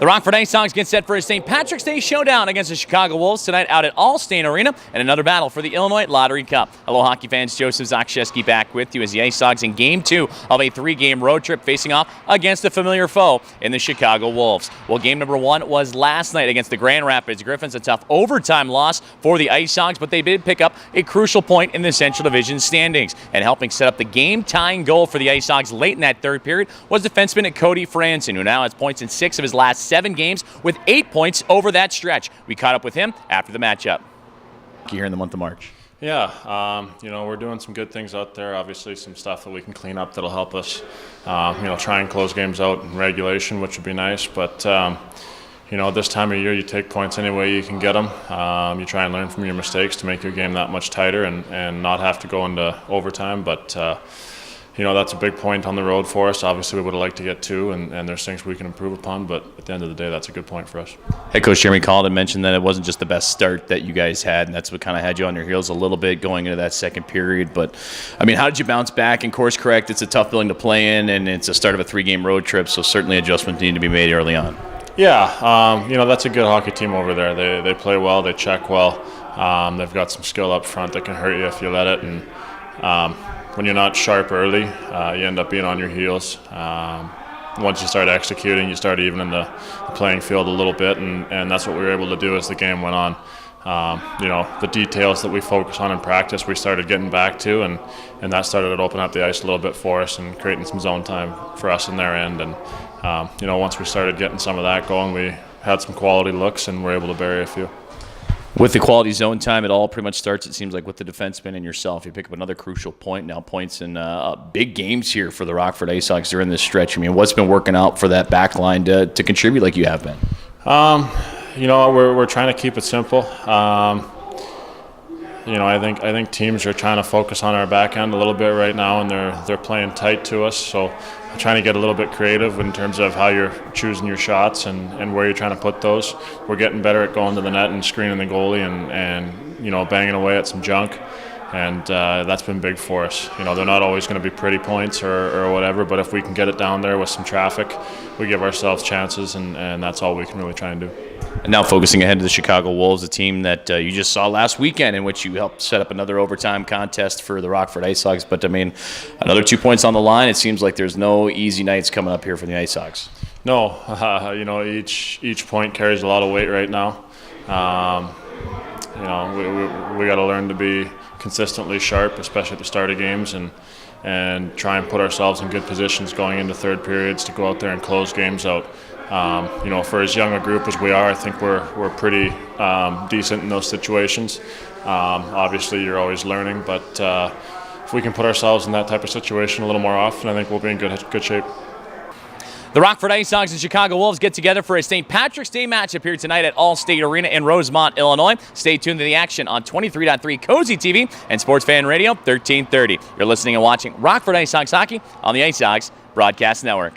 The Rockford IceHogs get set for a St. Patrick's Day showdown against the Chicago Wolves tonight out at All-State Arena and another battle for the Illinois Lottery Cup. Hello, hockey fans. Joseph Zakshesky back with you as the IceHogs in Game 2 of a 3-game road trip facing off against a familiar foe in the Chicago Wolves. Well, game number 1 was last night against the Grand Rapids Griffins, a tough overtime loss for the IceHogs, but they did pick up a crucial point in the Central Division standings. And helping set up the game-tying goal for the IceHogs late in that third period was defenseman Cody Franson, who now has points in 6 of his last 7 games with 8 points over that stretch. We caught up with him after the matchup. Here in the month of March. Yeah, we're doing some good things out there. Obviously, some stuff that we can clean up that'll help us, try and close games out in regulation, which would be nice. But, this time of year, you take points any way you can get them. You try and learn from your mistakes to make your game that much tighter and not have to go into overtime. But, that's a big point on the road for us. Obviously, we would have liked to get 2, and there's things we can improve upon. But at the end of the day, that's a good point for us. Head coach Jeremy Collin mentioned that it wasn't just the best start that you guys had, and that's what kind of had you on your heels a little bit going into that second period. But, how did you bounce back and course correct? It's a tough building to play in, and it's a start of a 3-game road trip, so certainly adjustments need to be made early on. Yeah, that's a good hockey team over there. They play well, they check well. They've got some skill up front that can hurt you if you let it. And when you're not sharp early, you end up being on your heels. Once you start executing, you start evening the playing field a little bit, and that's what we were able to do as the game went on. The details that we focus on in practice, we started getting back to, and that started to open up the ice a little bit for us and creating some zone time for us in their end. And once we started getting some of that going, we had some quality looks and were able to bury a few. With the quality zone time, it all pretty much starts, it seems like, with the defenseman and yourself. You pick up another crucial point now, points in big games here for the Rockford IceHogs during this stretch. What's been working out for that back line to contribute like you have been? We're trying to keep it simple. I think teams are trying to focus on our back end a little bit right now, and they're playing tight to us. So I'm trying to get a little bit creative in terms of how you're choosing your shots and where you're trying to put those. We're getting better at going to the net and screening the goalie and banging away at some junk. And that's been big for us. They're not always going to be pretty points or whatever, but if we can get it down there with some traffic, we give ourselves chances, and that's all we can really try and do. And now focusing ahead to the Chicago Wolves, a team that you just saw last weekend in which you helped set up another overtime contest for the Rockford IceHogs. But, another 2 points on the line. It seems like there's no easy nights coming up here for the IceHogs. No, each point carries a lot of weight right now. We got to learn to be consistently sharp, especially at the start of games, and try and put ourselves in good positions going into third periods to go out there and close games out. For as young a group as we are, I think we're pretty decent in those situations. Obviously, you're always learning, but if we can put ourselves in that type of situation a little more often, I think we'll be in good shape. The Rockford IceHogs and Chicago Wolves get together for a St. Patrick's Day matchup here tonight at All-State Arena in Rosemont, Illinois. Stay tuned to the action on 23.3 Cozy TV and Sports Fan Radio 1330. You're listening and watching Rockford IceHogs hockey on the IceHogs Broadcast Network.